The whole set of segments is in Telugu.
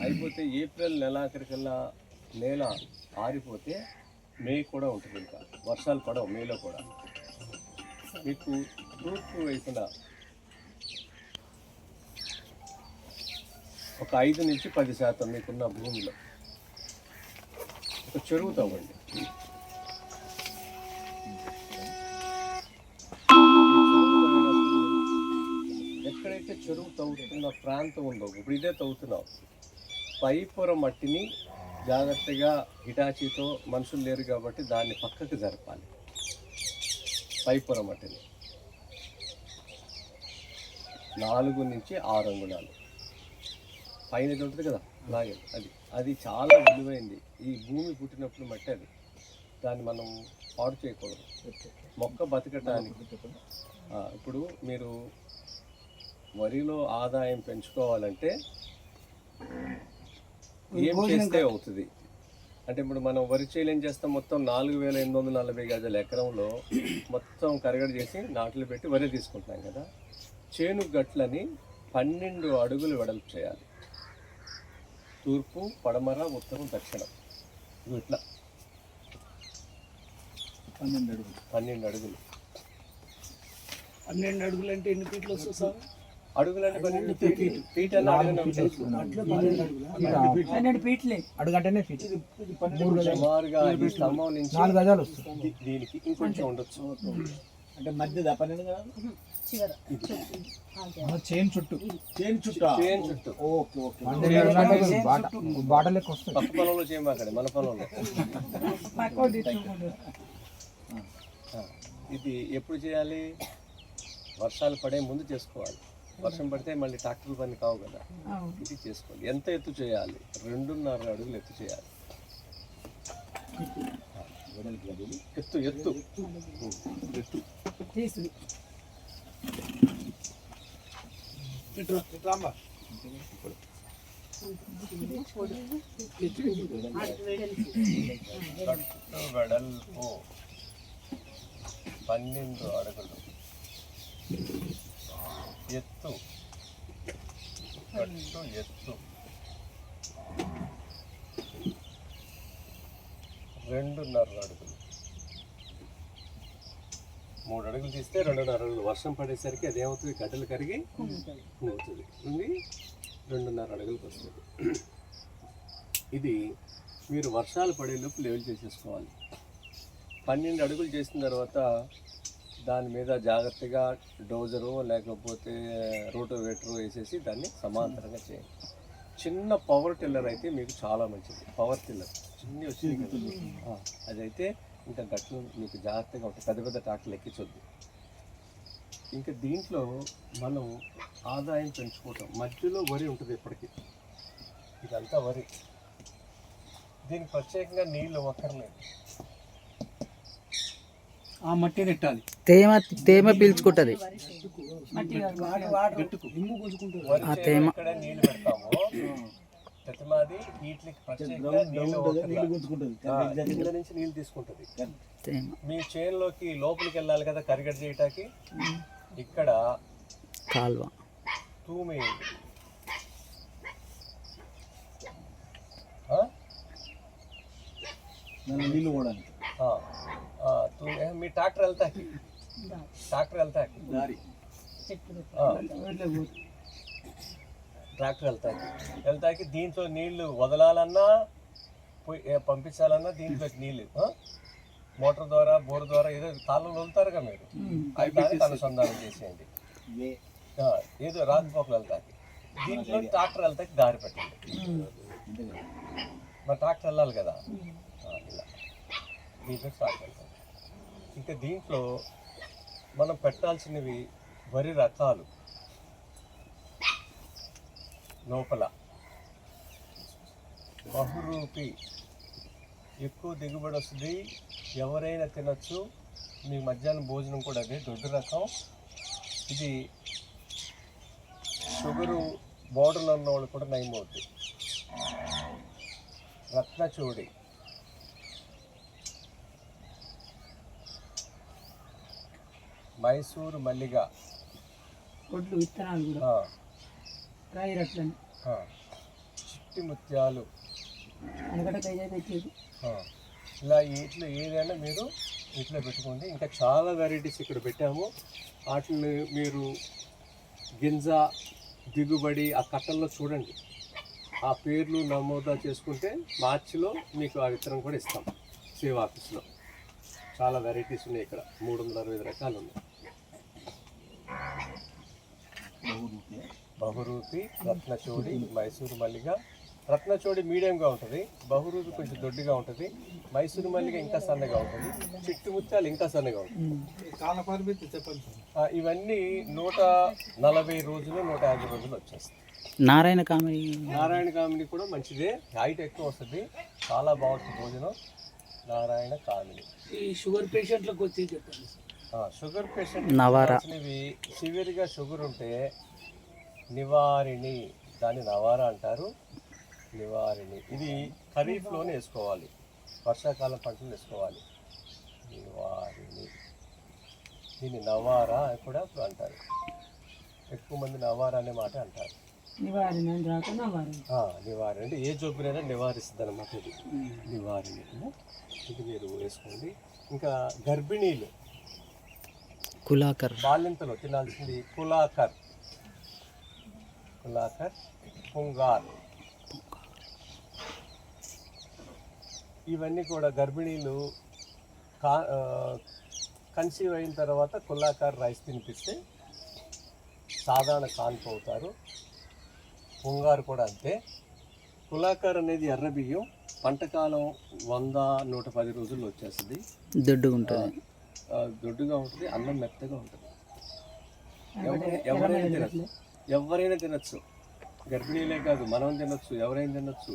అయిపోతే ఏప్రిల్ నెలాఖరికల్లా నేల ఆరిపోతే మే కూడా ఉంటుంది. ఇంకా వర్షాలు పడవు మేలో కూడా. మీకు తూర్పు వైపున ఒక 5 నుంచి 10% మీకున్న భూమిలో ఒక చెరువు తవ్వండి. ఎక్కడైతే చెరువు తవ్వుతున్న ప్రాంతం ఉందో, ఇప్పుడు ఇదే తవ్వుతున్నాం, పైపొర మట్టిని జాగ్రత్తగా హిటాచీతో, మనుషులు లేరు కాబట్టి దాన్ని పక్కకు జరపాలి. పైపొర మట్టిని 4 నుంచి 6 అంగుళాలు పైన ఉంటుంది కదా, అలాగే అది చాలా విలువైంది. ఈ భూమి పుట్టినప్పుడు మట్టి అది, దాన్ని మనం పాడు చేయకూడదు. మొక్క బతకటానికి ఇప్పుడు మీరు వరిలో ఆదాయం పెంచుకోవాలంటే ఏం చేస్తే అవుతుంది అంటే, ఇప్పుడు మనం వరి చేలు ఏం చేస్తాం, మొత్తం 4840 గజాల ఎకరంలో మొత్తం కరగడ చేసి నాట్లు పెట్టి వరి తీసుకుంటున్నాం కదా. చేను గట్లని 12 అడుగులు వెడల్పు చేయాలి. తూర్పు, పడమర, ఉత్తరం, దక్షిణం, ఇట్లా 12 అడుగులు. 12 అడుగులు. 12 అడుగులు అంటే ఎన్ని ఫీట్లు వస్తుంది సార్? అడుగులు అంటే 12 ఫీట్ అన్న అడుగంటేనే ఫీట్. సుమారుగా ఈ స్తంభం నుంచి 4 గజాలు వస్తుంది. దీనికి ఇంకొంచెం ఉండొచ్చు. అంటే మధ్య 12 కదా, చైన్ చుట్టూ. Okay okay. బాటల్ లెక్క వస్తుంది. పక్క పొలంలో చేయమాకండి, మన పొలంలో. ఇది ఎప్పుడు చేయాలి? వర్షాలు పడే ముందు చేసుకోవాలి. వర్షం పడితే మళ్ళీ ట్రాక్టర్ పని కావు కదా. ఇది చేసుకోవాలి. ఎంత ఎత్తు చేయాలి? 2.5 అడుగులు ఎత్తు చేయాలి. ఎత్తు ఎత్తు ఎత్తు వెడల్పు 12 అడుగులు, ఎత్తు కట్టు ఎత్తు 2.5 అడుగులు. 3 అడుగులు తీస్తే 2.5 అడుగులు. వర్షం పడేసరికి అదేమవుతుంది, గడ్డలు కరిగి అవుతుంది. ఇది 2.5 అడుగులకు వస్తుంది. ఇది మీరు వర్షాలు పడేలోపు లెవెల్ చేసేసుకోవాలి. 12 అడుగులు చేసిన తర్వాత దాని మీద జాగ్రత్తగా డోజరు లేకపోతే రోటోవేటరు వేసేసి దాన్ని సమాంతరంగా చేయండి. చిన్న పవర్ టిల్లర్ అయితే మీకు చాలా మంచిది. పవర్ టిల్లర్ చిన్న వచ్చింది అదైతే ఇంకా గట్లు మీకు జాగ్రత్తగా ఉంటుంది. పెద్ద పెద్ద ట్రాక్టర్లు ఎక్కించొద్దు. ఇంకా దీంట్లో మనం ఆదాయం పెంచుకోవటం, మధ్యలో వరి ఉంటుంది ఎప్పటికీ. ఇదంతా వరి. దీనికి ప్రత్యేకంగా నీళ్ళు ఒక్కర్లేదు. ఆ మట్టి నెట్టాలి. తేమ పీల్చుకుంటది. ఇక్కడ నీళ్ళు పెడతాము ప్రతిమాది వీటికి ప్రత్యేకంగా నీళ్ళు నుంచి నీళ్ళు తీసుకుంటుంది. మీ చేనులోకి లోపలికి వెళ్ళాలి కదా కరిగడ చేయటానికి. ఇక్కడ కాల్వ తూమేయండి. నీళ్ళు పోవడానికి మీ ట్రాక్టర్ వెళ్తాకి ట్రాక్టర్ వెళ్తాకి దీంట్లో నీళ్లు వదలాలన్నా పంపించాలన్నా దీంట్లోకి నీళ్ళు మోటార్ ద్వారా బోర్ ద్వారా ఏదో కాలంలో వదులుతారుగా మీరు, అవి దానికి అనుసంధానం చేసేయండి. ఏదో రాకపోకలు వెళ్తాకి దీంట్లో ట్రాక్టర్ వెళ్తాకి దారి పెట్టండి. మరి ట్రాక్టర్ వెళ్ళాలి కదా, ఇలా దీంట్లో ట్రాక్టర్ వెళ్తాం. ఇంకా దీంట్లో మనం పెట్టాల్సినవి వరి రకాలు. లోపల బహురూపి ఎక్కువ దిగుబడి వస్తుంది, ఎవరైనా తినచ్చు. మీకు మధ్యాహ్నం భోజనం కూడా అదే దొడ్డు రకం. ఇది షుగరు బోర్డర్లో ఉన్న వాళ్ళు కూడా నయమవుతుంది. రత్నచూడి, మైసూరు మల్లిగ, కొట్లు విత్తనాలు కూడా చిట్టి ముత్యాలు, ఇలా ఇట్లా ఏదైనా మీరు ఇట్లా పెట్టుకోండి. ఇంకా చాలా వెరైటీస్ ఇక్కడ పెట్టాము. వాటిని మీరు గింజ దిగుబడి ఆ కట్టల్లో చూడండి. ఆ పేర్లు నమోదా చేసుకుంటే మార్చిలో మీకు ఆ విత్తనం కూడా ఇస్తాం. సేవ్ ఆఫీస్లో చాలా వెరైటీస్ ఉన్నాయి. ఇక్కడ 365 రకాలు ఉన్నాయి. బహురూపి, రత్నచోడి, మైసూరు మల్లిగ. రత్నచోడి మీడియంగా ఉంటుంది, బహురూపి కొంచెం దొడ్డిగా ఉంటుంది, మైసూరు మల్లిగ ఇంకా సన్నగా ఉంటుంది, చిట్టు ముత్యాలు ఇంకా సన్నగా ఉంటుంది. ఇవన్నీ 140 రోజులు 150 రోజులు వచ్చేస్తాయి. నారాయణ కామిని కూడా మంచిదే, హైట్ ఎక్కువ వస్తుంది, చాలా బాగుంటుంది భోజనం. నారాయణ కామిని ఈ షుగర్ పేషెంట్లకు వచ్చి చెప్పండి. షుగర్ పేషెంట్ నవారా, సివియర్గా షుగర్ ఉంటే నివారిణి, దాన్ని నవారా అంటారు. నివారిణి ఇది ఖరీఫ్లోనే వేసుకోవాలి, వర్షాకాలం పంటలు వేసుకోవాలి. నివారిణి, దీన్ని నవారా అని కూడా అంటారు. ఎక్కువ మంది నవారా అనే మాట అంటారు. నివారణ నివారణ అంటే ఏ జబ్బునైనా నివారిస్తుంది అన్నమాట. ఇది నివారిణి, ఇది మీరు వేసుకోండి. ఇంకా గర్భిణీలు, కులాకర్, బాల్యంతలో తినాల్సింది కులాకర్, పుంగార్. ఇవన్నీ కూడా గర్భిణీలు కన్సీవ్ అయిన తర్వాత కులాకర్ రైస్ తినిపిస్తే సాధారణ కాన్పు అవుతారు. పుంగారు కూడా అంతే. కులాకర్ అనేది ఎర్ర బియ్యం, పంటకాలం 100-110 రోజుల్లో వచ్చేస్తుంది. దొడ్డుగా ఉంటుంది, దొడ్డుగా ఉంటుంది, అన్నం మెత్తగా ఉంటుంది. ఎవరైనా తినచ్చు, గర్భిణీలే కాదు, మనం తినచ్చు, ఎవరైనా తినచ్చు.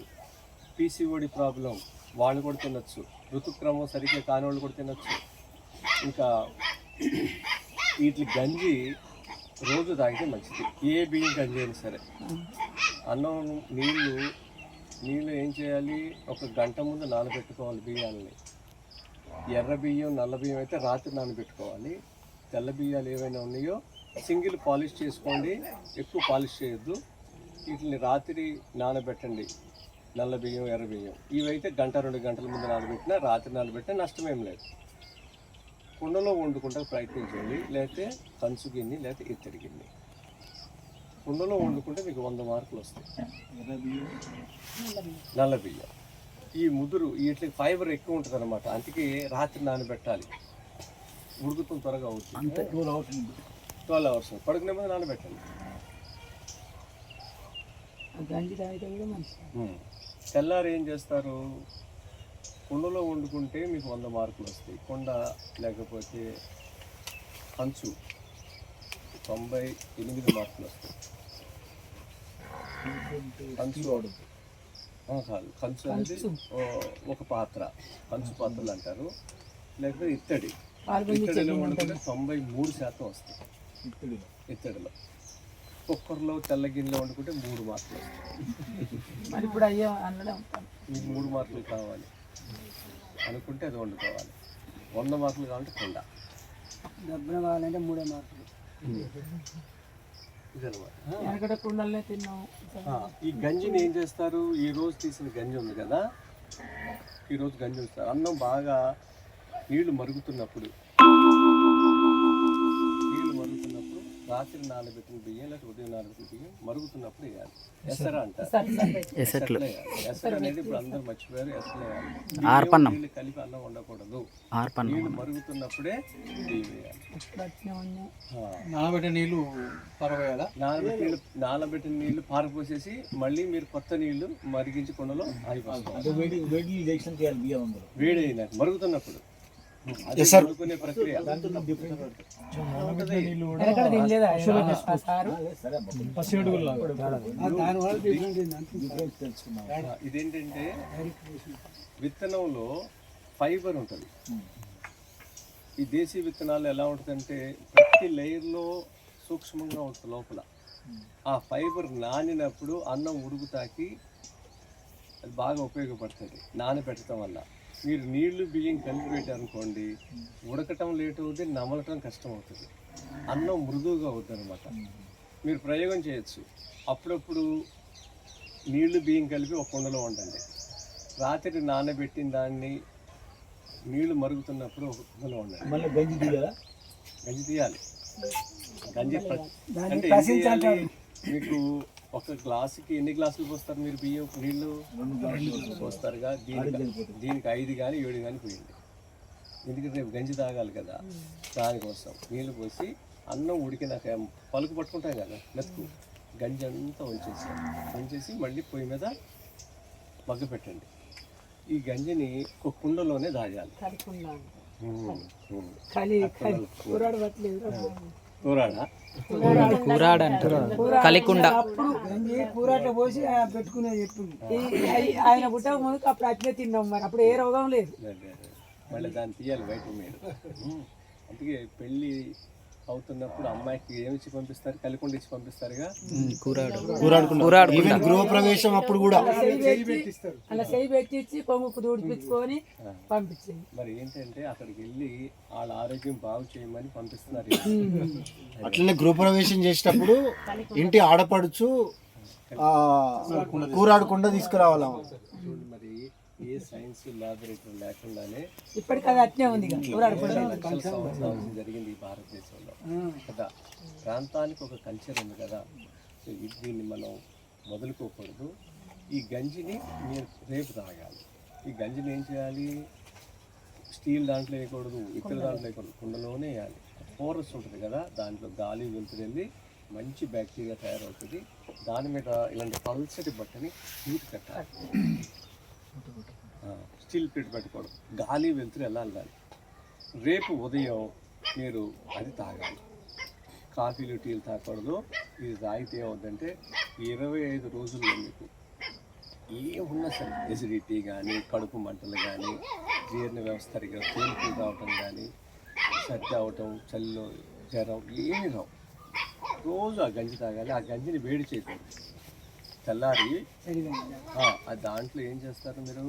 పీసీఓడి ప్రాబ్లం వాళ్ళు కూడా తినచ్చు, ఋతుక్రమం సరిగ్గా కాని వాళ్ళు కూడా తినచ్చు. ఇంకా వీటి గంజి రోజు తాగితే మంచిది, ఏ బియ్యం గంజి అయినా సరే. అన్నం నీళ్ళు ఏం చేయాలి, 1 గంట ముందు నానబెట్టుకోవాలి బియ్యాలని. ఎర్ర బియ్యం, నల్ల బియ్యం అయితే రాత్రి నానబెట్టుకోవాలి. తెల్ల బియ్యాలు ఏవైనా ఉన్నాయో సింగిల్ పాలిష్ చేసుకోండి, ఎక్కువ పాలిష్ చేయొద్దు. వీటిని రాత్రి నానబెట్టండి. నల్ల బియ్యం, ఎర్ర బియ్యం ఇవైతే 1-2 గంటల ముందు నానబెట్టినా, రాత్రి నానబెట్టినా నష్టమేం లేదు. కుండలో వండుకుంటా ప్రయత్నించండి, లేకపోతే కంచు గిన్నె, లేకపోతే ఇత్తడి గిన్నె. కుండలో వండుకుంటే మీకు 100 మార్కులు వస్తాయి. నల్ల బియ్యం ఈ ముదురు వీటికి ఫైబర్ ఎక్కువ ఉంటుంది అనమాట, అందుకే రాత్రి నానబెట్టాలి. ఉడుకుతుంది త్వరగా అవుతుంది. 12 hours పడుకునే ముందు నానబెట్టండి. తెల్లారు ఏం చేస్తారు, కుండలో వండుకుంటే మీకు 100 మార్కులు వస్తాయి. కుండ లేకపోతే కంచు 98 మార్కులు వస్తాయి. కంచు అనేది ఒక పాత్ర, కంచు పాత్రలు అంటారు. లేకపోతే ఇత్తడిలో వండుకుంటే 93% వస్తాయి. ఇత్తడిలో. కుక్కర్లో, తెల్ల గిన్నెలో వండుకుంటే 3 మార్కులు వస్తాయి. మీకు 3 మార్కులు కావాలి అనుకుంటే అది వండుకోవాలి. 100 మార్కులు కావాలంటే కుండ. డబ్బులు కావాలంటే 3 మార్కులు. ఈ గంజిని ఏం చేస్తారు, ఈ రోజు తీసిన గంజి ఉంది కదా, ఈరోజు గంజి ఉంచుతారు. అన్నం బాగా నీళ్లు మరుగుతున్నప్పుడు రాత్రి నానబెట్టిన బియ్యం, లేకపోతే ఉదయం నానబెట్టిన బియ్యం మరుగుతున్నప్పుడు వేయాలి. ఎసర అంటారు. ఎసర అనేది ఇప్పుడు అందరూ మర్చిపోయారు. ఎసరు వేయాలి. నీళ్ళు కలిపి అన్నం వండకూడదు, నీళ్ళు మరుగుతున్నప్పుడే బియ్యం వేయాలి. నానబెట్టిన నీళ్ళు పారపోయాలా? నానబెట్టిన నీళ్లు పారపోసేసి మళ్ళీ మీరు కొత్త నీళ్లు మరిగించి కుండలో ఆగిపోతుంది. వేడి అయినాక మరుగుతున్నప్పుడు ప్రక్రియ. ఇదేంటంటే విత్తనంలో ఫైబర్ ఉంటుంది. ఈ దేశీ విత్తనాలు ఎలా ఉంటుందంటే ప్రతి లేయర్లో సూక్ష్మంగా ఉంటుంది లోపల. ఆ ఫైబర్ నానినప్పుడు అన్నం ఉడుకుతాకి అది బాగా ఉపయోగపడుతుంది నానబెట్టడం వల్ల. మీరు నీళ్లు బియ్యం కలిపి పెట్టారనుకోండి, ఉడకటం లేట్ అవుతుంది, నమలటం కష్టం అవుతుంది, అన్నం మృదువుగా అవుతుంది అనమాట. మీరు ప్రయోగం చేయొచ్చు. అప్పుడప్పుడు నీళ్లు బియ్యం కలిపి ఒక కుండలో వండండి. రాత్రి నానబెట్టిన దాన్ని నీళ్లు మరుగుతున్నప్పుడు ఒక కుండలో వండండి. మళ్ళీ గంజి తీయాలా? గంజి తీయాలి. గంజి దాన్ని అంటే ఏం చేయాలి? మీకు ఒక గ్లాసుకి ఎన్ని గ్లాసులు పోస్తారు మీరు బియ్యం నీళ్లు? పోస్తారుగా. దీనికి 5 కానీ 7 కానీ పోయింది. ఎందుకంటే రేపు గంజి తాగాలి కదా, దానికోసం నీళ్ళు పోసి అన్నం ఉడికినాక పలుకు పట్టుకుంటాం కదా మెతుకు, గంజి అంతా ఉంచేసి మళ్ళీ పొయ్యి మీద మగ్గ పెట్టండి. ఈ గంజిని ఒక కుండలోనే దాగాలి. కూరాడా? కూరాడు అంటారు, కలికుండ. అప్పుడు గంజి కూరట్లో పోసి పెట్టుకునేది చెప్పింది. ఆయన పుట్టక ముందుకు అప్పుడు అట్లే తిన్నాం. మరి అప్పుడు ఏ రోగం లేదు. మళ్ళీ దాన్ని తీయాలి బయట మీరు. అందుకే పెళ్ళి అవుతున్నప్పుడు అమ్మాయికి ఏమిచ్చి పంపిస్తారు? కలికుండ ఇచ్చి పంపిస్తారుగా. గృహప్రవేశం అప్పుడు కూడా అలా చేయి పెట్టించి కొమ్ముకు దూడిపించుకొని పంపించింది. మరి ఏంటంటే అక్కడికి వెళ్ళి వాళ్ళ ఆరోగ్యం బాగు చేయమని పంపిస్తున్నారు. అట్లనే గృహప్రవేశం చేసేటప్పుడు ఇంటి ఆడపడుచు కూరాడకుండా తీసుకురావాలా. చూడండి, మరి ఏ సైన్స్ లాబొరేటరీ లేకుండానే ఇప్పటికది అట్నే ఉంది. లక్షల సంవత్సరాల నుంచి జరిగింది ఈ భారతదేశంలో కదా. ప్రాంతానికి ఒక కల్చర్ ఉంది కదా. సో దీన్ని మనం వదులుకోకూడదు. ఈ గంజిని మీరు రేపు తాగాలి. ఈ గంజిని ఏం చేయాలి? స్టీల్ దాంట్లో వేయకూడదు, ఇతర దాంట్లో వేయకూడదు, కుండలోనే వేయాలి. పోరస్ ఉంటుంది కదా, దాంట్లో గాలి వెళ్తురు వెళ్ళి మంచి బ్యాక్టీరియా తయారవుతుంది. దాని మీద ఇలాంటి పల్సటి బట్టని హీట్ కట్టాలి. స్టీల్ ప్లేట్ పెట్టుకోవడం, గాలి వెళ్తురు వెళ్ళాలి దాన్ని. రేపు ఉదయం మీరు అది తాగాలి. కాఫీలు టీలు తాగకూడదు. ఇది తాగితే ఏమవుతుందంటే 25 రోజుల్లో మీకు ఏమున్నా సరే ఎసిడిటీ కానీ, కడుపు మంటలు కానీ, జీర్ణ వ్యవస్థ తేలికలు రావటం కానీ, సర్ది అవటం, చలిలో జ్వరం ఏమి రావు. రోజు ఆ గంజి తాగాలి. ఆ గంజిని వేడి చేయకూడదు. తెల్లారి దాంట్లో ఏం చేస్తారు మీరు?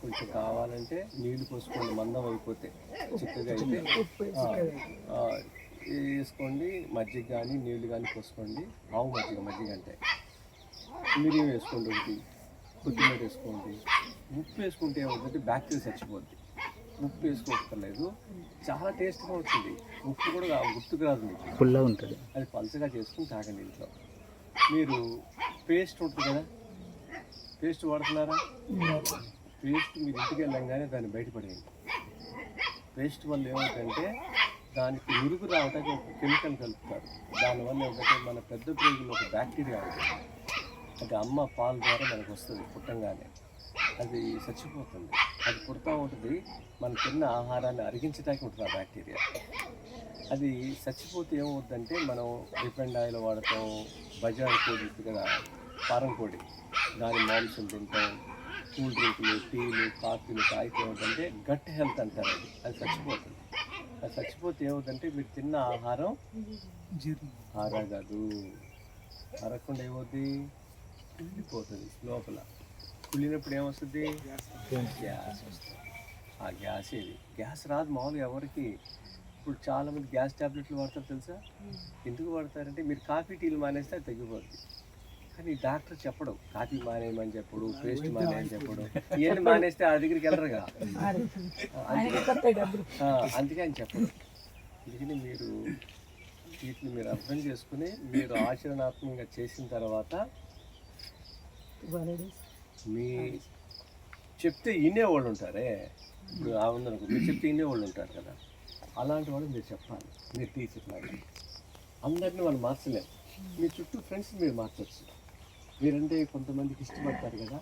కొంచెం కావాలంటే నీళ్లు పోసుకోండి, మందం అయిపోతే, చిక్కగా అయితే వేసుకోండి. మజ్జిగ కానీ నీళ్లు కానీ పోసుకోండి. ఆవు మజ్జిగ అంటే మిరియం వేసుకోండి, ఒకటి కొత్తిమీర వేసుకోండి. ఉప్పు వేసుకుంటే ఏమవుతుందంటే బ్యాక్టీరియా చచ్చిపోద్ది. ఉప్పు వేసుకోక్కర్లేదు, చాలా టేస్ట్గా ఉంటుంది. ఉప్పు కూడా గుర్తుకు రాదు మీకు, పుల్లగా ఉంటుంది. అది పలుచగా చేసుకుని తాగండి. ఇంట్లో మీరు పేస్ట్ ఉంటుంది కదా, పేస్ట్ వాడుతున్నారా? పేస్ట్ మీరు ఇంటికి వెళ్ళంగానే దాన్ని బయటపడేయండి. పేస్ట్ వల్ల ఏమవుతుందంటే దానికి మురుగు రావడానికి ఒక కెమికల్ కలుపుతారు. దానివల్ల ఏంటంటే మన పెద్ద ప్రేగులో ఒక బ్యాక్టీరియా ఉంటుంది. అది అమ్మ పాల ద్వారా మనకు వస్తుంది పుట్టంగానే. అది చచ్చిపోతుంది. అది పుడతా ఉంటుంది. మనం తిన్న ఆహారాన్ని అరిగించడానికి ఉంటుంది ఆ బ్యాక్టీరియా. అది చచ్చిపోతే ఏమవుతుందంటే మనం రిఫైండ్ ఆయిల్ వాడతాం, బజార్ కోడి కదా, ఫారం కోడి, దాని మాంసం తింటాం, కూల్ డ్రింకులు, టీలు, కాఫీలు తాగితే ఏమవుతుందంటే గట్ హెల్త్ అంటారు. అది చచ్చిపోతుంది. అది చచ్చిపోతే ఏమవుతుందంటే మీరు తిన్న ఆహారం అరగదు. అరగకుండా ఏమవుతుంది? కుళ్ళిపోతుంది. లోపల కుళ్ళినప్పుడు ఏమొస్తుంది? గ్యాస్ వస్తుంది. ఆ గ్యాస్ ఏది? గ్యాస్ రాదు మామూలుగా ఎవరికి. ఇప్పుడు చాలామంది గ్యాస్ ట్యాబ్లెట్లు వాడతారు తెలుసా? ఎందుకు వాడతారంటే మీరు కాఫీ టీలు మానేస్తే అది తగ్గిపోద్ది. కానీ డాక్టర్ చెప్పడు కాఫీ మానేయమని చెప్పడు, పేస్ట్ మానేయని చెప్పడు. ఇవన్నీ మానేస్తే ఆ దగ్గరికి వెళ్ళరుగా, అందుకే అని చెప్పడు. అందుకని మీరు వీటిని మీరు అర్థం చేసుకుని మీరు ఆచరణాత్మకంగా చేసిన తర్వాత మీ చెప్తే వినేవాళ్ళు ఉంటారే. ఇప్పుడు ఆవుందనుకో, మీరు చెప్తే వినేవాళ్ళు ఉంటారు కదా, అలాంటి వాళ్ళు మీరు చెప్పాలి. మీరు టీచర్ లాగా అందరినీ వాళ్ళు మార్చలేరు. మీ చుట్టూ ఫ్రెండ్స్ మీరు మార్చచ్చు. మీరంటే కొంతమందికి ఇష్టపడతారు కదా,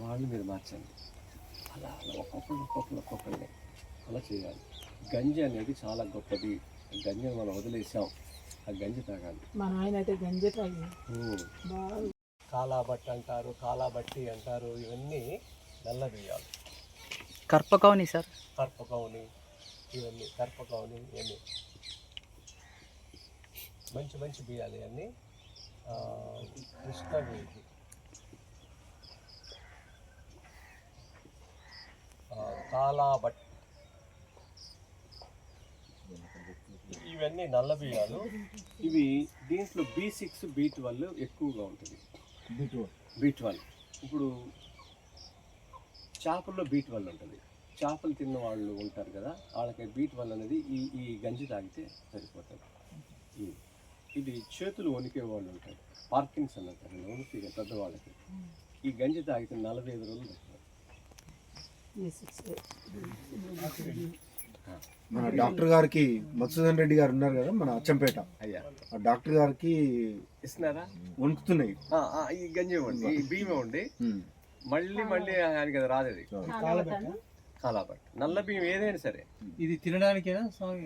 వాళ్ళు మీరు మార్చండి. అలా ఒక్కొక్కరిని అలా చేయాలి. గంజి అనేది చాలా గొప్పది. గంజిని మనం వదిలేసాం, ఆ గంజి తాగాలి. మా నాయన అయితే గంజి తాగి కాలాబట్టి అంటారు, కాలాబట్టి అంటారు. ఇవన్నీ నల్ల బియ్యాలు. కర్పకౌని సార్, కర్పకౌని, ఇవన్నీ కర్పకౌని, ఇవన్నీ మంచి మంచి బియ్యాలు. ఇవన్నీ కృష్ణవేది, కాలాబట్టి, ఇవన్నీ నల్ల బియ్యాలు. ఇవి దీంట్లో B6 B12 ఎక్కువగా ఉంటుంది. B12 ఇప్పుడు చేపల్లో బీట్ వల్ల ఉంటుంది. చేపలు తిన్న వాళ్ళు ఉంటారు కదా, వాళ్ళకి బీట్ వల్ల అనేది ఈ గంజి తాగితే సరిపోతుంది. ఇది చేతులు వణికే వాళ్ళు ఉంటారు, పార్కిన్సన్ అంటారు, వణికి పెద్దవాళ్ళకి. ఈ గంజి తాగితే 45 రోజులు పడుతుంది. మన డాక్టర్ గారికి మధుసూదన్ రెడ్డి గారు ఉన్నారు కదా మన అచ్చంపేట, అయ్యా ఆ డాక్టర్ గారికి ఇస్తున్నారా? వణుకుతున్నాయి. ఈ గంజి ఇవ్వండి, ఈ బియ్యం ఇవ్వండి. మళ్ళీ ఆయనకి అది రాదు. అది కాలాబట్ నల్ల బియ్యం ఏదైనా సరే. ఇది తినడానికేనా స్వామి?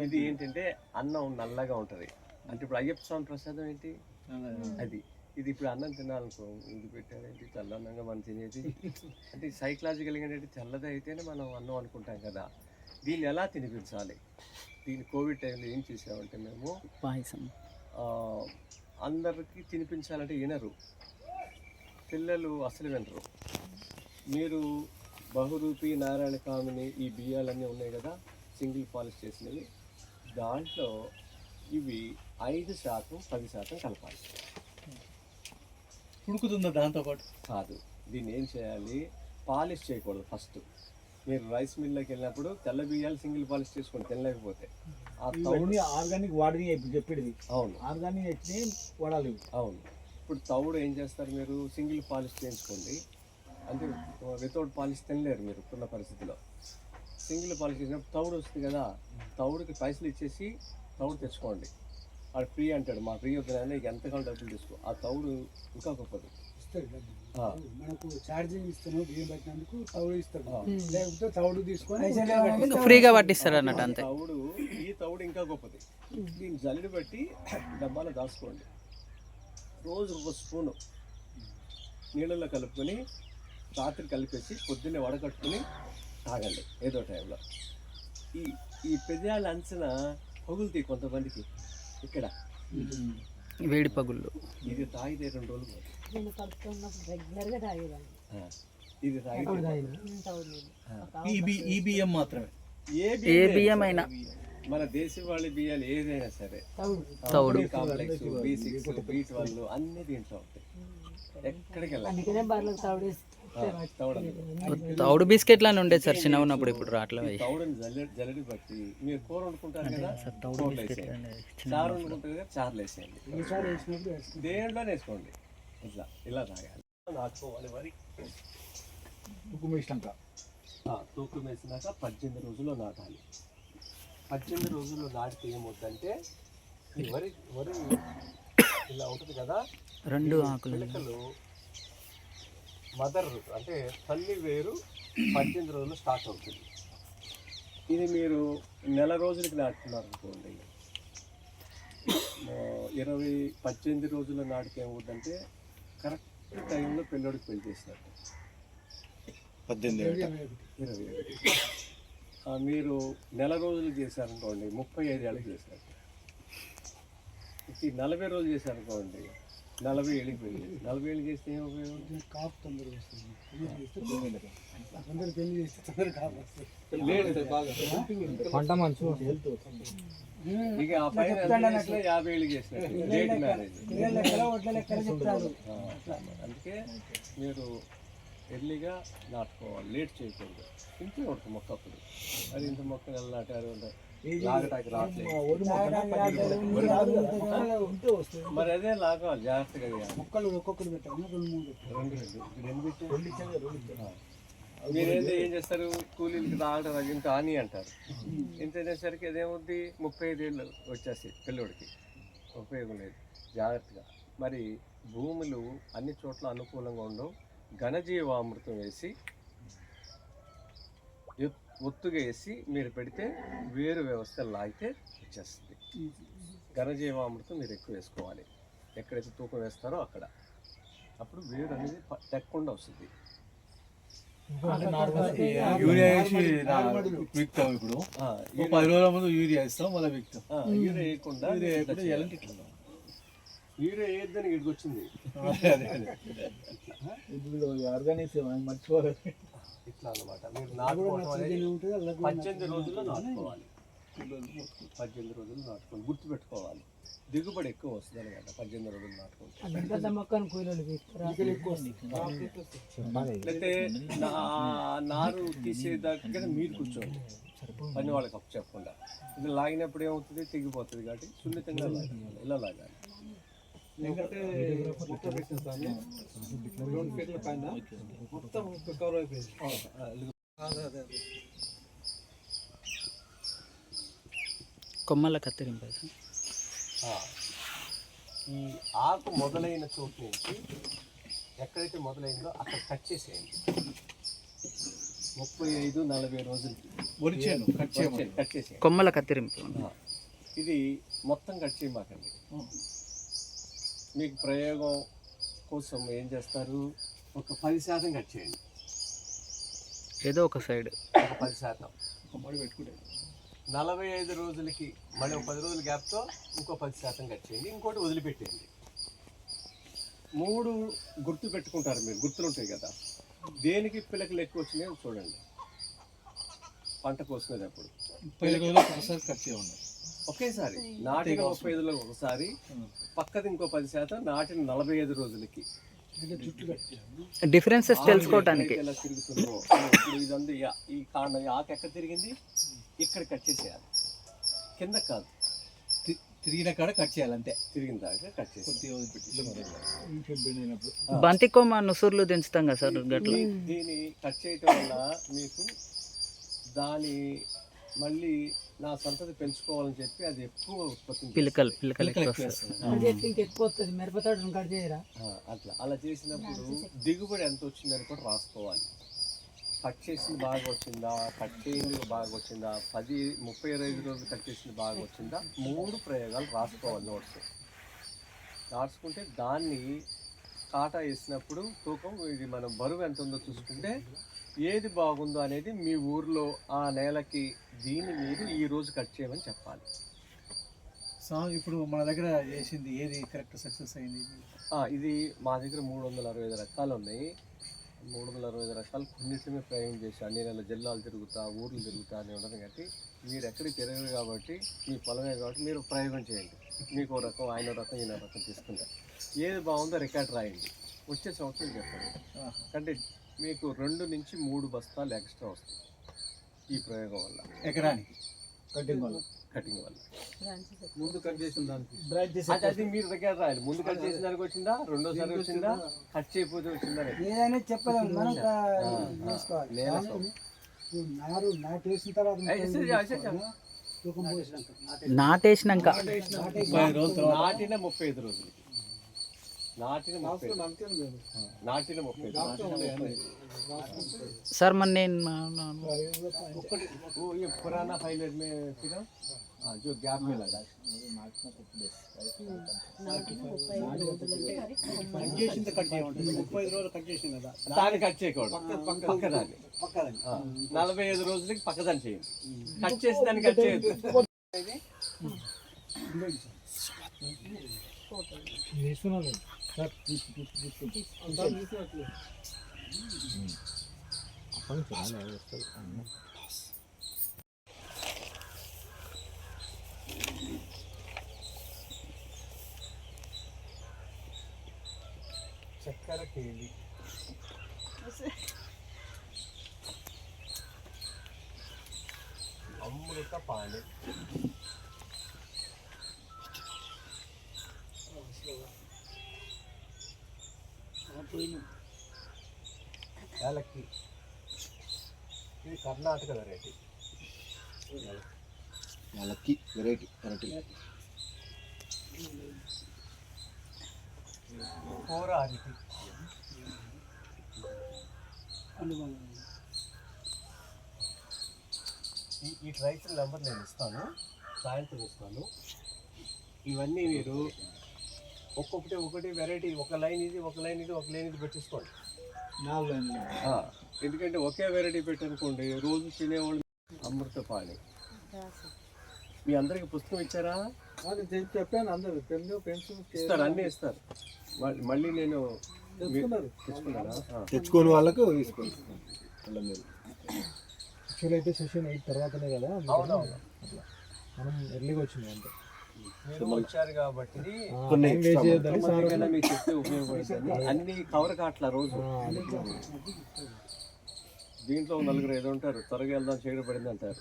ఇది ఏంటంటే అన్నం నల్లగా ఉంటుంది. అంటే ఇప్పుడు అయ్యప్ప స్వామి ప్రసాదం ఏంటి అది. ఇది ఇప్పుడు అన్నం తినాలనుకో, ఇది పెట్టారేంటి తెల్లన్నంగా మనం తినేది. అంటే సైకలాజికల్గా ఏంటంటే తెల్లది అయితేనే మనం అన్నం అనుకుంటాం కదా. దీన్ని ఎలా తినిపించాలి? దీన్ని కోవిడ్ టైంలో ఏం చేసామంటే మేము పాయసం అందరికీ తినిపించాలంటే వినరు, పిల్లలు అసలు వినరు. మీరు బహురూపి, నారాయణ కామిని ఈ బియ్యాలన్నీ ఉన్నాయి కదా సింగిల్ పాలిష్ చేసినవి, దాంట్లో ఇవి 5% 10% కలపాలి. ఉడుకుతుందా దాంతోపాటు? కాదు, దీన్ని ఏం చేయాలి, పాలిష్ చేయకూడదు. ఫస్ట్ మీరు రైస్ మిల్లోకి వెళ్ళినప్పుడు తెల్ల బియ్యాలు సింగిల్ పాలిష్ చేసుకోండి తినలేకపోతే. ఆ తౌడు ఆర్గానిక్ వాడిని చెప్పేది. అవును, ఆర్గానిక్ అయితే వాడాలి. అవును. ఇప్పుడు తౌడు ఏం చేస్తారు, మీరు సింగిల్ పాలిష్ చేయించుకోండి. అంటే వితౌట్ పాలిష్ తినలేరు మీరు ఉన్న పరిస్థితిలో. సింగిల్ పాలిష్ చేసినప్పుడు తౌడు వస్తుంది కదా, తౌడుకి పైసలు ఇచ్చేసి తౌడు తెచ్చుకోండి. వాడు ఫ్రీ అంటాడు, మా ఫ్రీ వద్దునని నీకు ఎంతకాలం డబ్బులు తీసుకో. ఆ తౌడు ఇంకా గొప్పది. మనకు ఛార్జింగ్ ఇస్తాను బియ్యం పెట్టినందుకు తౌడు ఇస్తాడు, లేకపోతే తౌడు తీసుకొని ఫ్రీగా పట్టిస్తారు అన్నట్టు అంతే. తౌడు, ఈ తౌడు ఇంకా గొప్పది. దీన్ని జల్లెడ బట్టి డబ్బాలో దాచుకోండి. రోజు 1 స్పూను నీళ్ళల్లో కలుపుకొని రాత్రి కలిపేసి పొద్దున్నే వడకట్టుకుని తాగండి ఏదో టైంలో. ఈ పెదాల అంచన పగులుతాయి కొంతమందికి ఇక్కడ, వేడి పగుళ్ళు. ఇది తాగితే 2 రోజులు నేను కడుపుతో ఉన్నప్పుడు రెగ్యులర్గా తాగేదాన్ని. ఇది తాగితే ఈ బియ్యం మాత్రమే, ఏ బియ్యం అయినా మన దేశీ వాళ్ళ బియ్యాలు ఏదైనా సరే తౌడు, కాంప్లెక్స్, B6, B12 అన్ని దీంట్లో ఉంటాయి. ఎక్కడికి వెళ్ళాలి అందుకనే బర్రెలకు తౌడేసి తౌడు బిస్కెట్లు అని ఉండేది సార్ చిన్న ఉన్నప్పుడు, ఇప్పుడు రావట్లేదు. తౌడుని జల్లెడి బట్టి మీరు కూర వండుకుంటారు కదా, కూరలు వేసేయండి. చారు వండుకుంటారు కదా, చారులు వేసేయండి. దేంట్లోనే వేసుకోండి. ఇలా తాగాలి. నాటుకోవాలి వరి. తూకం వేసినాక తూకం వేసినాక 18 రోజుల్లో నాటాలి. 18 రోజుల్లో నాటితే ఏమవుతుందంటే ఈ వరి ఇలా ఉంటుంది కదా, 2 ఆకులు పిలకలు మదర్ అంటే తల్లి వేరు 18 రోజులు స్టార్ట్ అవుతుంది. ఇది మీరు నెల రోజులకి నాటుతున్నారు అనుకోండి, 18 రోజుల్లో నాటితే ఏమవుతుందంటే కరెక్ట్ టైంలో పిల్లోడికి పెళ్లి చేసినట్టు. 18 మీరు నెల రోజులు చేశారనుకోండి 35 ఏళ్ళకి చేసినట్టు. ఇది 40 రోజులు చేశారనుకోండి 40 ఏళ్ళకి పెళ్లి. 40 ఏళ్ళు చేస్తే ఏం ఉపయోగం? కాపు తొందరగా వస్తుంది. అందరు పెళ్లి చేస్తే తొందరగా కాపు వస్తుంది. ఇక ఆ పైన 50 ఏళ్ళు చేసినట్టు లేట్ మ్యారేజ్. అందుకే మీరు ఎర్లీగా నాటుకోవాలి, లేట్ చేయకూడదు. ఇంట్లో ఉంటుంది మొక్క అప్పుడు. అది ఇంత మొక్క నెల నాటారు లాగటానికి రావట్లేదు, మరి అదే లాగాలి జాగ్రత్తగా. మొక్కలు ఒక్కొక్కరు పెట్టాలి, 2 మీరేంటి ఏం చేస్తారు, కూలీలకి తాగడం ఇంత అని అంటారు. ఇంత అనేసరికి అదేమవుద్ది, 35 ఏళ్ళు వచ్చేసి పిల్లోడికి ఉపయోగం లేదు. జాగ్రత్తగా మరి భూములు అన్ని చోట్ల అనుకూలంగా ఉండవు. ఘనజీవామృతం వేసి ఒత్తుగా వేసి మీరు పెడితే వేరు వ్యవస్థ లాగితే వచ్చేస్తుంది. ఘనజీవామృతం మీరు ఎక్కువ వేసుకోవాలి, ఎక్కడైతే తూకం వేస్తారో అక్కడ. అప్పుడు వేరు అనేది తెక్కకుండా వస్తుంది. యూరియా వేసి విక్తాం. ఇప్పుడు 10 రోజుల ముందు యూరియా ఇస్తాం, మళ్ళీ విక్తాం. యూరియా వేయకుండా యూరియా వేయద్దని ఇక్కడికి వచ్చింది. ఆర్గానిక్స్ మర్చిపోవాలి. ఇట్లా అన్నమాట. మీరు నాటుకోవడం అనేది 18 రోజుల్లో నాటుకోవాలి. 18 రోజులు నాటుకోండి. గుర్తుపెట్టుకోవాలి, దిగుబడి ఎక్కువ వస్తుంది అనమాట 18 రోజులు నాటుకుంటే. పెద్ద మొక్కను కూలీలు తీస్తారా? లేకపోతే నారు తీసే దగ్గర మీరు కూర్చోండి, పని వాళ్ళకి అప్పు చెప్పకుండా. ఇది లాగినప్పుడు ఏమవుతుంది, తెగిపోతుంది. కాబట్టి సున్నితంగా లాగాలి, ఇలా లాగాలి. కొమ్మల కత్తిరింపు. ఈ ఆకు మొదలైన చోటు నుంచి ఎక్కడైతే మొదలైందో అక్కడ కట్ చేసేయండి. 35-40 రోజులకి కట్ చేసేయండి. కొమ్మల కత్తిరింపు. ఇది మొత్తం కట్ చేయమాకండి. మీకు ప్రయోగం కోసం ఏం చేస్తారు, ఒక 10% కట్ చేయండి. ఏదో ఒక సైడ్ ఒక 10%. 45 రోజులకి మళ్ళీ ఒక 10 రోజుల గ్యాప్తో ఇంకో 10% కట్ చేయండి. ఇంకోటి వదిలిపెట్టేయండి. 3 గుర్తు పెట్టుకుంటారు మీరు, గుర్తులు ఉంటాయి కదా. దేనికి పిలకలు ఎక్కువ వచ్చినాయో చూడండి. పంట కోసుకునేటప్పుడు ఒకేసారి నాటిన 35 రోజులకు ఒకసారి, పక్కది ఇంకో 10%, నాటిన 45 రోజులకి. డిఫరెన్సెస్ తెలుసుకోవడానికి. ఎలా తిరుగుతుందో ఇప్పుడు ఇదంతా ఈ కాండం, ఈ ఆకు ఎక్కడ తిరిగింది, ఇక్కడ కట్ చేసేయాలి. కింద కాదు, తిరిగిన కాడ కట్ చేయాలి అంతే. తిరిగిన దాకా కట్ చేసి బంతి కొమ్మ నుసుర్లు దించుతాం కదా సార్ గట్ల. దీన్ని కట్ చేయటం వల్ల మీకు దాని మళ్ళీ నా సంతతి పెంచుకోవాలని చెప్పి అది ఎక్కువ ఉత్పత్తి పిలకలు ఎక్కువ వస్తాయి. ఎక్కువ వస్తుంది. మిరపతోటను కట్ చేయరా? అట్లా అలా చేసినప్పుడు దిగుబడి ఎంత వచ్చిందని కూడా రాసుకోవాలి. కట్ చేసింది బాగా వచ్చిందా, కట్ చేయింది బాగా వచ్చిందా, 35 రోజులు కట్ చేసింది బాగా వచ్చిందా, 3 ప్రయోగాలు రాసుకోవాలి. నోట్స్ రాసుకుంటే దాన్ని కాటా వేసినప్పుడు తూకం, ఇది మనం బరువు ఎంత ఉందో చూసుకుంటే ఏది బాగుందో అనేది మీ ఊర్లో ఆ నేలకి దీన్ని మీరు ఈ రోజు కట్ చేయమని చెప్పాలి. ఇప్పుడు మన దగ్గర చేసింది ఏది కరెక్ట్ సక్సెస్ అయింది? ఇది మా దగ్గర 365 రకాలు ఉన్నాయి. 365 రకాలు కొన్నిటిని ప్రయోగం చేసి అన్ని నెలల జిల్లాలు తిరుగుతా, ఊర్లు తిరుగుతా అని ఉండదు. కాబట్టి మీరు ఎక్కడికి తిరగరు కాబట్టి, మీ పొలమే కాబట్టి మీరు ప్రయోగం చేయండి. మీకు ఒక రకం, ఆయన రకం, ఈయన రకం తీసుకుంటారు. ఏది బాగుందో రికార్డ్ రాయండి. వచ్చే సంవత్సరం చెప్పండి. అంటే మీకు 2 నుంచి 3 బస్తాలు ఎక్స్ట్రా వస్తాయి ఈ ప్రయోగం వల్ల, ఎకరానికి కటింగ్ వల్ల. ముందు కట్ చేసిన దానికి అది మీరు రికార్డ్ రాయాలి. ముందు కట్ చేసిన దానికి వచ్చిందా, రెండోసారి వచ్చిందా, కట్ చేయకపోతే వచ్చిందా, ఏదైనా చెప్పలేము. మనం చేసుకోవాలి. నారు నాటేసిన తర్వాత నాటేసినాక నాటిన 35 రోజులు, నాటిన 35 सर मन ने वो ये पुराना फाइल में फिर जो गैप में लगा దాన్ని కట్ చేయకూడదు. పక్కదాన్ని 45 రోజులకి పక్కదాన్ని చేయండి. కట్ చేసి దాన్ని కట్ చేయొద్దు. చక్కెర కేళి, అమృత పాని, యాలక్కి. ఇది కర్ణాటక వెరైటీ. వాళ్ళకి వెరైటీ కూర అరిటి. ఈ రైతుల నెంబర్ నేను ఇస్తాను, సాయంత్రం ఇస్తాను. ఇవన్నీ మీరు ఒక్కొక్కటి వెరైటీ, ఒక లైన్ ఇది, ఒక లైన్ ఇది, ఒక లైన్ ఇది పెట్టేసుకోండి. ఎందుకంటే ఒకే వెరైటీ పెట్టనుకోండి రోజు తినేవాళ్ళు. అమృత పాని. మీ అందరికి పుస్తకం ఇచ్చారా? చెప్పాను. అందరూ పెన్ను పెన్సిల్ ఇస్తారు, అన్నీ ఇస్తారు. మళ్ళీ నేను తెచ్చుకోని వాళ్ళకు తీసుకోండి. యాక్చువల్ అయితే సెషన్ 8 తర్వాతనే కదా. అవునవును. మీరు వచ్చారు కాబట్టి కొన్ని మందికైనా మీకు చెప్తే ఉపయోగపడుతుంది. అన్ని కవర్ కాట్ల రోజు దీంట్లో నలుగురు ఏదో ఉంటారు, త్వరగా వెళ్దాం చీకటి పడింది అంటారు.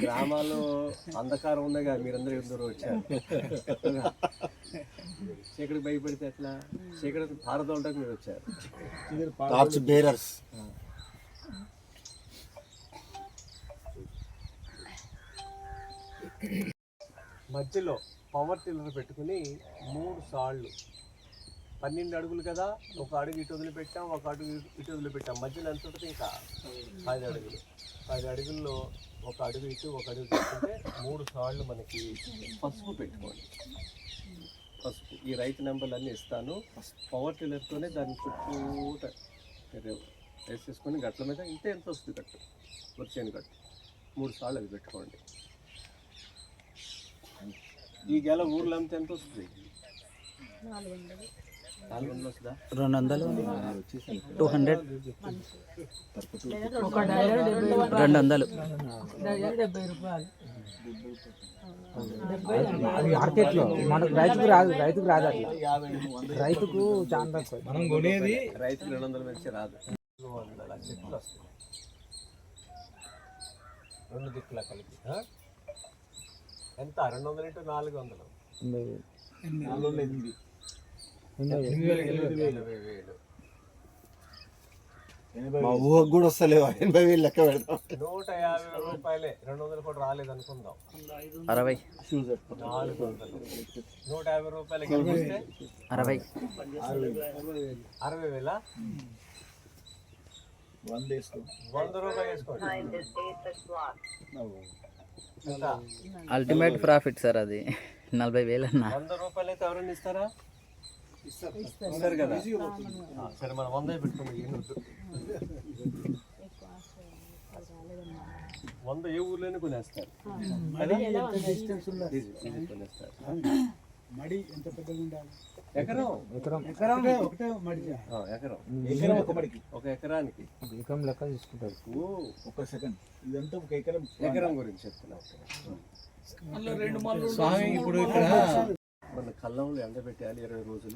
గ్రామాల్లో అంధకారం ఉందిగా, మీరందరూ ఎందుకు వచ్చారు. చీకటికి భయపడితే ఎట్లా? చీకటి పారదోలడానికి మీరు వచ్చారు. Torch bearers. మధ్యలో పవర్ టిల్లర్ పెట్టుకుని 3 సార్లు 12 అడుగులు కదా, ఒక అడుగు ఇటు వదిలిపెట్టాం, ఒక అడుగు ఇటు వదిలిపెట్టాం. మధ్యలో ఎంత ఉంటుంది? ఇంకా 5 అడుగులు. 5 అడుగుల్లో ఒక అడుగు ఇటు, ఒక అడుగు పెట్టుకుంటే 3 సార్లు మనకి పసుపు పెట్టుకోండి. పసుపు ఈ రైతు నెంబర్లు అన్నీ ఇస్తాను. పవర్ టిల్లర్తోనే దాన్ని చుట్టూట వేసేసుకొని గట్ల మీద ఇంతే ఎంత వస్తుంది కట్టు, వచ్చేని కట్టు 3 సార్లు అది పెట్టుకోండి. ఈ గెల ఊర్లో అంతా ఎంత వస్తుంది? 400 వస్తుందా? 200 200 ఒక డజన్ 200 డజన్ 70 రూపాయలు. అది మార్కెట్లో మనకు రైతుకు రాదు అట్లా. 50 రైతుకు చాలా తక్కువ. మనం కొనేది రైతుకు 200 మించి రాదు. 200 చెట్లు వస్తాయి 2 దిక్కులా కలిపి. ఎంత? 200 × 400 80,000. 80,000. మా ఊహకు కూడా వస్తలేవు 80,000 లెక్క పెడతాం. 150 రూపాయలే. 200 కూడా రాలేదు అనుకుందాం. 60 400 150 రూపాయలకి కలిపిస్తే 60 60,000. 100 రూపాయలు వేసుకోండి. ఎంత? అల్టిమేట్ ప్రాఫిట్ సార్ అది. 40,000 అన్న. 100 రూపాయలు అయితే ఎవరైనా ఇస్తారా? ఇస్తారు కదా. సరే మనం 100 పెట్టుకుందాం. ఏం వద్దు. 100 ఏ ఊర్లోనే కొనేస్తారు. కొనేస్తారు. మడి ఎంత పెద్దగా ఉండాలి? ఎకరం ఒకటే మడి. ఎకరం ఒక ఎకరానికి ఎకరం లెక్క తీసుకుంటారు. ఒక సెకండ్. ఇదంతా ఒక ఎకరం. ఎకరం గురించి చెప్తున్నాం. స్వామి ఇప్పుడు ఇక్కడ మన కళ్ళంలో ఎండబెట్టాలి 20 రోజులు.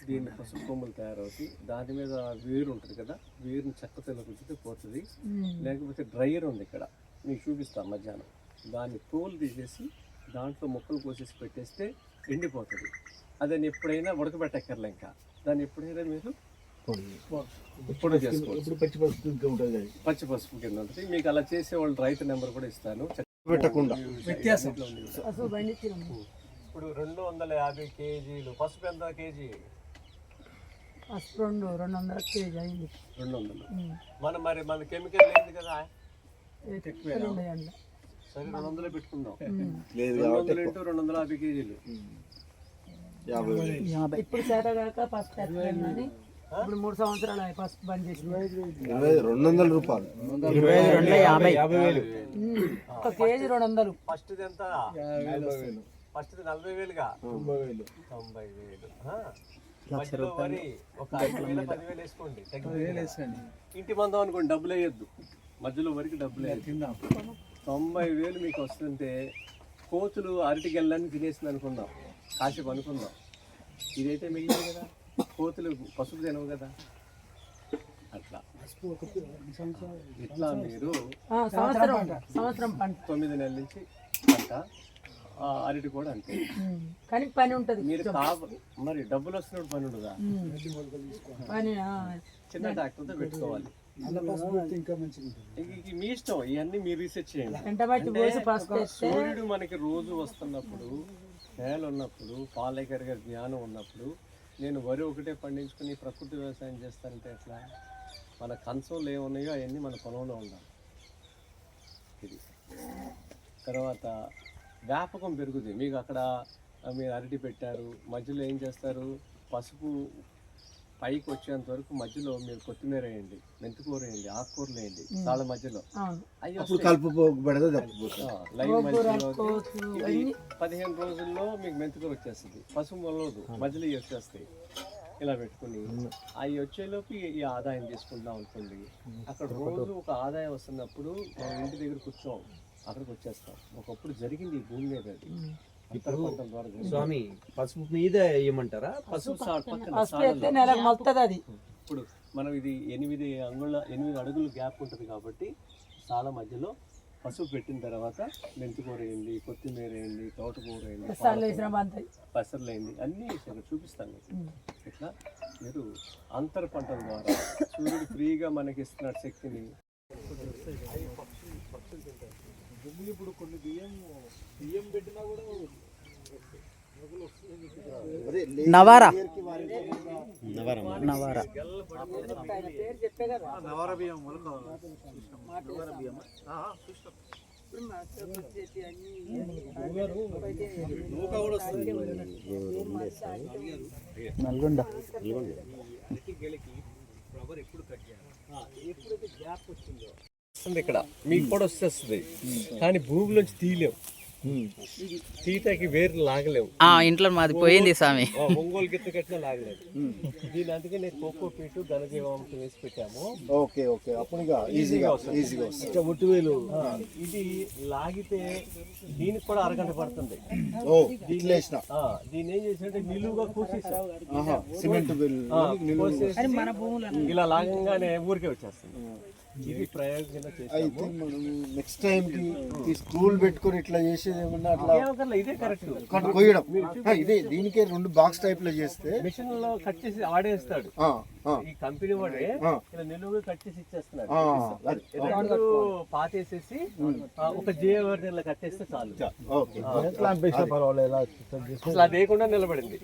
దీన్ని పసుపు కొమ్ములు తయారవుతాయి. దాని మీద వేరు ఉంటుంది కదా, వేరుని చెక్క తెల్లకుంటే పోతుంది. లేకపోతే డ్రైయర్ ఉంది ఇక్కడ, మీకు చూపిస్తాను మధ్యాహ్నం. దాన్ని తోలు తీసేసి దాంట్లో మొక్కలు కోసేసి పెట్టేస్తే ఎండిపోతుంది. అదని ఎప్పుడైనా ఉడకబెట్టక్కర్లే. ఇంకా దాన్ని ఎప్పుడైనా మీరు ఇప్పుడు చేసుకోవచ్చు. పచ్చి పసుపు ఇంకా ఉంటుంది. పచ్చి పసుపు కింద ఉంటుంది. మీకు అలా చేసే వాళ్ళు రైతు నెంబర్ కూడా ఇస్తాను. పెట్టకుండా వ్యత్యాసం పసుపు పండించినాము. ఇప్పుడు 250 కేజీలు పసుపు ఎంత కేజీ? పసుపు 200 కేజీ అయింది. 200. మన కెమికల్ లేదు కదా. ఉన్నాయండి. సరే 200 పెట్టుకుందాం. లేదు 200 × 250 కేజీలు 50,000. ఇప్పుడు చేతగాక పసుపు ఎత్తాను కానీ ఇప్పుడు 3 సంవత్సరాలు అయ్యి పసుపు బంద్ చేసి 200 రూపాయలు. 50,000 ఒక కేజీ 200. ఫస్ట్ ఎంత? ఫస్ట్ 40,000గా 90,000. మధ్యలో వరి ఒక 5,000 10,000 వేసుకోండి. ఇంటి మందం అనుకోండి, డబ్బులు వేయద్దు. మధ్యలో వరకు డబ్బులు వేయద్దు. 90,000 మీకు వస్తుంటే కోతులు అరటి గెల్లని తినేసింది అనుకుందాం, కాసేపు అనుకుందాం. ఇదైతే మిగిలింది కదా, కోతులు పసుపు తినవు కదా. అట్లా ఇట్లా మీరు సంవత్సరం పంట 9 నెలల నుంచి పంట. అరటి కూడా అంతే. కానీ పని ఉంటుంది. మీరు మరి డబ్బులు వస్తున్నప్పుడు పని ఉండదా? పని చిన్న ట్రాక్టర్తో పెట్టుకోవాలి. ఇంకా మంచిగా ఉంటుంది. మీ ఇష్టం, ఇవన్నీ మీరు రీసెర్చ్ చేయండి. ఎండబట్టి పోసి పసుపు సూర్యుడు మనకి రోజు వస్తున్నప్పుడు, నేల ఉన్నప్పుడు, పాలేకర్ గారి జ్ఞానం ఉన్నప్పుడు, నేను వరి ఒకటే పండించుకుని ప్రకృతి వ్యవసాయం చేస్తానంటే ఎట్లా? మన కంచంలో ఏమున్నాయో అవన్నీ మన పొలంలో ఉండాలి. ఇది తర్వాత వ్యాపకం పెరుగుతుంది. మీకు అక్కడ మీరు అరటి పెట్టారు, మధ్యలో ఏం చేస్తారు? పసుపు పైకి వచ్చేంత వరకు మధ్యలో మీరు కొత్తిమీర వేయండి, మెంతికూర వేయండి, ఆకుకూరలు వేయండి. చాలా మధ్యలో అప్పుడు కలుపు పెడతా లైవ్ మధ్యలో 15 రోజుల్లో మీకు మెంతికూర వచ్చేస్తుంది. పసుపు మొలవదు, మధ్యలో ఇవి వచ్చేస్తాయి. ఇలా పెట్టుకుని అవి వచ్చేలోపు ఈ ఆదాయం తీసుకుంటా ఉంటుంది. అక్కడ రోజు ఒక ఆదాయం వస్తున్నప్పుడు మనం ఇంటి దగ్గర కూర్చోం, అక్కడికి వచ్చేస్తాం. ఒకప్పుడు జరిగింది ఈ భూమి మీద అది అంతర పంటల ద్వారా జరిగింది. స్వామి పసుపు మీద వేయమంటారా? పసుపు పక్కన ఫస్ట్ ఎత్తే నెలకు మొలుతుంది అది. ఇప్పుడు మనం ఇది 8 అడుగులు గ్యాప్ ఉంటుంది కాబట్టి సాల మధ్యలో పసుపు పెట్టిన తర్వాత మెంతికూర వేయండి, కొత్తిమీర వేయండి, తోటకూర వేయండి, పసర్లు వేయండి, అన్నీ ఇక్కడ చూపిస్తాను మీకు. ఇట్లా మీరు అంతర పంటల ద్వారా సూర్యుడు ఫ్రీగా మనకి ఇస్తున్న శక్తిని ఇప్పుడు కొన్ని బియ్యం పెట్టినా కూడా నవారా నవారా బియ్యం మొలక నల్గొండ ఎప్పుడైతే గ్యాప్ వచ్చిందో ఇక్కడ మీకు కూడా వచ్చేస్తుంది, కానీ భూమిలోంచి తీయలేము, తీయటానికి వేరు లాగలేము. ఇంట్లో మాది పోయింది స్వామి. ఒంగోలు గిత్త కట్టినా లాగలేదు. దీని అందుకే నేను కోకో పీటు ఘనజీవాంశం వేసి పెట్టాము. ఓకే ఓకే, అప్పుడు ఈజీగా ఒట్టువేలు ఇది లాగితే దీనికి కూడా అరగంట పడుతుంది. దీన్ని ఏం చేసినట్టే నిలువుగా కూర్చేసాం, సిమెంట్ ఇలా లాగంగానే ఊరికే వచ్చేస్తుంది. ఇది ప్రయోజనం అయితే మనం నెక్స్ట్ టైం కి స్కూల్ పెట్టుకొని ఇట్లా చేసేది ఏమన్నా అట్లా ఇదే కరెక్ట్ కొయ్యడం. ఇదే దీనికే 2 బాక్స్ టైప్ లో చేస్తే మిషన్ లో కట్ చేసి ఆడేస్తాడు. ఈ కంపెనీ వాడే ఇలా నిలువుగా కట్ చేసి ఇచ్చేస్తున్నాడు. పాతేసేసి ఒక జీవవర్ధన కట్టేస్తే చాలు. అసలు అది వేయకుండా నిలబడింది.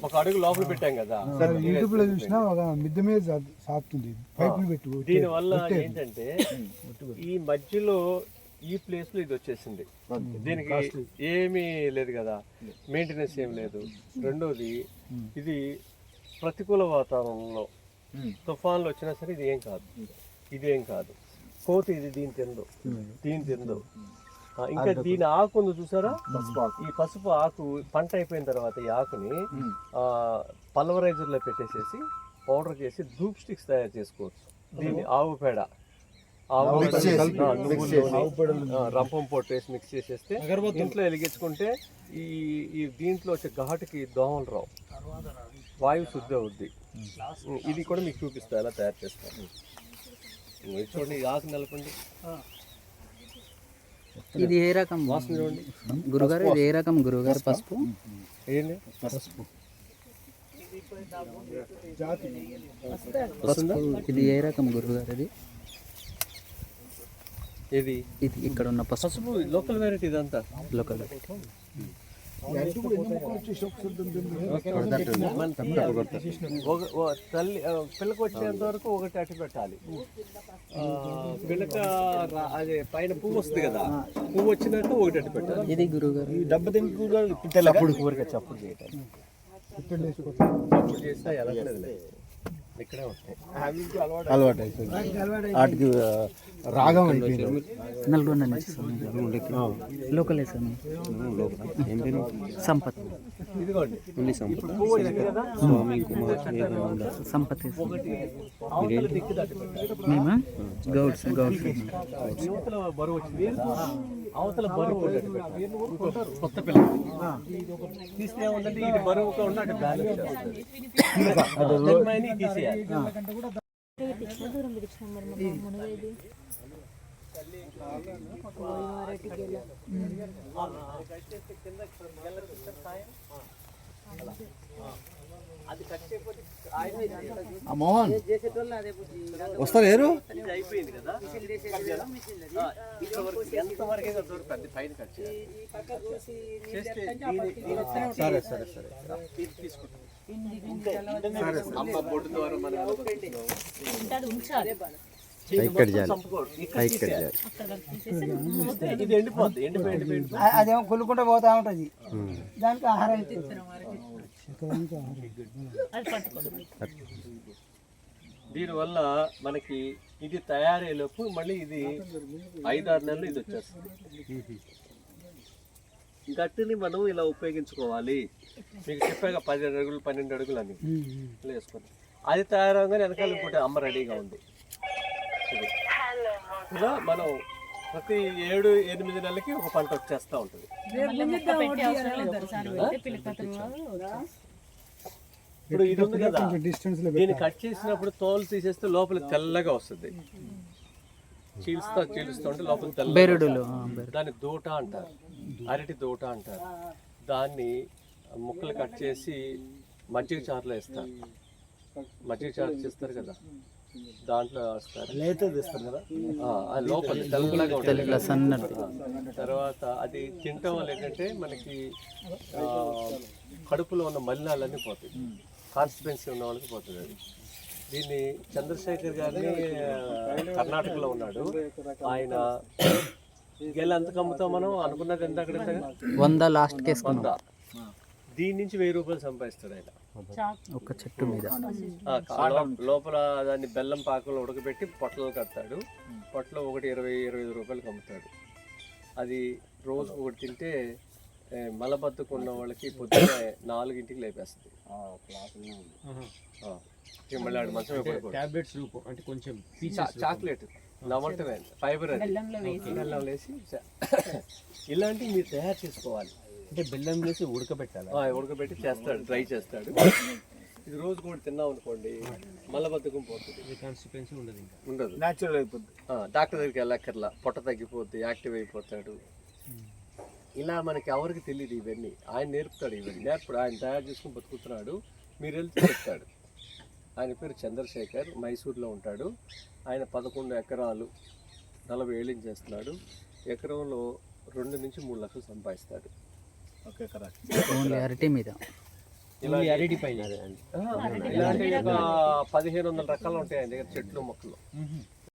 ఒక అడుగు లోపల పెట్టాం కదా. యూట్యూబ్ లో చూసినా ఒక మిద్దె మీద సాగుతుంది పైపులు పెట్టు. దీని వల్ల ఏంటంటే ఈ మధ్యలో ఈ ప్లేస్ లో ఇది వచ్చేసింది. దీనికి ఏమీ లేదు కదా, మెయింటెనెన్స్ ఏం లేదు. రెండోది ఇది ప్రతికూల వాతావరణంలో తుఫాన్లు వచ్చినా సరే ఇది ఏం కాదు. కోతి ఇది దీని తిందు. ఇంకా దీని ఆకు ఉంది చూసారా, ఈ పసుపు ఆకు పంట అయిపోయిన తర్వాత ఈ ఆకుని పల్వరైజర్ లో పెట్టేసేసి పౌడర్ చేసి ధూప్ స్టిక్స్ తయారు చేసుకోవచ్చు. దీన్ని ఆవు పేడ, రంపం పొట్టు వేసి మిక్స్ చేసేస్తే ఇంట్లో వెలిగించుకుంటే ఈ దీంట్లో వచ్చే ఘాటుకి దోమలు రావు, వాయువు శుద్ధి అవుద్ది. ఇది కూడా మీకు చూపిస్తా ఎలా తయారు చేస్తాను. చూడండి, ఈ ఆకు నిలపండి. ఇది ఏ రకం వాసన చూడండి గురుగారు, ఇది ఏ రకం గురుగారు పసుపు? ఏంటి పసుపు ఇది ఏ రకం గురుగారు? ఇది ఇక్కడ ఉన్న పసుపు లోకల్ వెరైటీ, ఇదంతా లోకల్. తల్లి పిల్లకి వచ్చేంత వరకు ఒకటి అట్టి పెట్టాలి. పిల్లక అదే పైన పువ్వు వస్తుంది కదా, పువ్వు వచ్చినట్టు ఒకటి అట్టి పెట్టాలి. ఇది గురుగారు అప్పుడు ఊరికే చప్పుడు చేయటం, చప్పుడు చేస్తే ఎలా ఇక్కడే ఉంటాయి. అలవాటు అయిపోయింది, వాటికి రాగం అయిపోయింది. నల్గొండ నుంచి లోకల్ సంపత్. ఇదిగోండి సంపత్ మేమా గౌడ్స్ బరువు వచ్చింది, అవతల బరువు కొత్త పిల్లలు తీస్తే ఉందంటే ఇది బరువుగా ఉన్నట్టు బ్యాలెన్స్ చేస్తుంది. తీసేయాలి. మోహన్ వస్తారు ఏరు అయిపోయింది కదా, ఎంతవరకు దొరుకుతుంది పైన కట్ చేస్తే. సరే సరే సరే తీసుకుంటాం. అమ్మ బొడ్డు ద్వారా మనం ఇది ఎండిపోద్ది, ఎండిపోయి అదేమో కొలుకుంటూ పోతా ఉంటది, దానికి ఆహారం. దీనివల్ల మనకి ఇది తయారయ్యేలోపు మళ్ళీ ఇది 5-6 నెలలు ఇది వచ్చేస్తుంది. గట్టిని మనం ఇలా ఉపయోగించుకోవాలి. మీకు చెప్పాక 10 అడుగులు 12 అడుగులు అని వేసుకొని అది తయారవగానే వెనకాల ఇంకోటి అమ్మ రెడీగా ఉంది. ఇలా మనం ప్రతి 7-8 నెలలకి ఒక పంట వచ్చేస్తూ ఉంటుంది. ఇప్పుడు ఇది ఉంది కదా, డిస్టెన్స్ లో దీన్ని కట్ చేసినప్పుడు తోలు తీసేస్తే లోపల తెల్లగా వస్తుంది. చీలుస్తూ ఉంటే లోపల తెల్ల బెరడులు దాన్ని దూట అంటారు, అరటి దూట అంటారు. దాన్ని ముక్కలు కట్ చేసి మజ్జిగ చారులో వేస్తారు. మజ్జిగ చారు చేస్తారు కదా, దాంట్లో వేస్తారు. లేత తీస్తారు కదా. ఆ లోపల తెల్లగా ఉంటుంది. సన్నది. తర్వాత అది తినటం వల్ల ఏంటంటే మనకి కడుపులో ఉన్న మలినాలన్నీ పోతాయి. కాన్స్టిపెన్సీ ఉన్న వాళ్ళకి పోతుంది అది. దీన్ని చంద్రశేఖర్ గారిని కర్ణాటకలో ఉన్నాడు ఆయన. గెల ఎంత అమ్ముతాం మనం అనుకున్నది ఎంత అక్కడ 100 లాస్ట్ కేసుకుందా. 100. దీని నుంచి 1000 రూపాయలు సంపాదిస్తాడు ఆయన ఒక చెట్టు మీద. లోపల దాన్ని బెల్లం పాకలో ఉడకబెట్టి పొట్టలు కడతాడు. పొట్టలో ఒకటి 20-25 రూపాయలకి అమ్ముతాడు. అది రోజు ఒకటి తింటే మలబద్ధకు ఉన్న వాళ్ళకి పొద్దున్నే 4 లేపేస్తుంది. మళ్ళీ ఆడు మంచం టాబ్లెట్స్ రూపం అంటే కొంచెం చాక్లెట్ నవ్వటమే ఫైబర్ అది బెల్లం వేసి ఇలాంటివి మీరు తయారు చేసుకోవాలి. అంటే బెల్లం వేసి ఉడకబెట్టాలి. ఉడకబెట్టి చేస్తాడు, ట్రై చేస్తాడు. ఇది రోజు కూడా తిన్నాం అనుకోండి మలబద్ధకం పోతుంది, కాన్స్టిపెన్సీ ఉండదు, ఇంకా ఉండదు, న్యాచురల్ అయిపోద్ది. డాక్టర్ దగ్గరికి వెళ్ళక్కర్లా, పొట్ట తగ్గిపోద్ది, యాక్టివ్ అయిపోతాడు. ఇలా మనకి ఎవరికి తెలియదు ఇవన్నీ. ఆయన నేర్పుతాడు, ఇవన్నీ నేర్పుడు. ఆయన తయారు చేసుకుని బతుకుతున్నాడు. మీరు వెళ్తే చెప్తాడు. ఆయన పేరు చంద్రశేఖర్, మైసూర్లో ఉంటాడు. ఆయన 11 ఎకరాలు 40 ఏళ్ళు చేస్తున్నాడు. ఎకరంలో 2 నుంచి 3 లక్షలు సంపాదిస్తాడు. Okay correct. ఓన్లీ అరటి మీద. అరటి పైన ఇలాంటి ఒక 1500 రకాలు ఉంటాయి ఆయన దగ్గర చెట్లు మొక్కలు.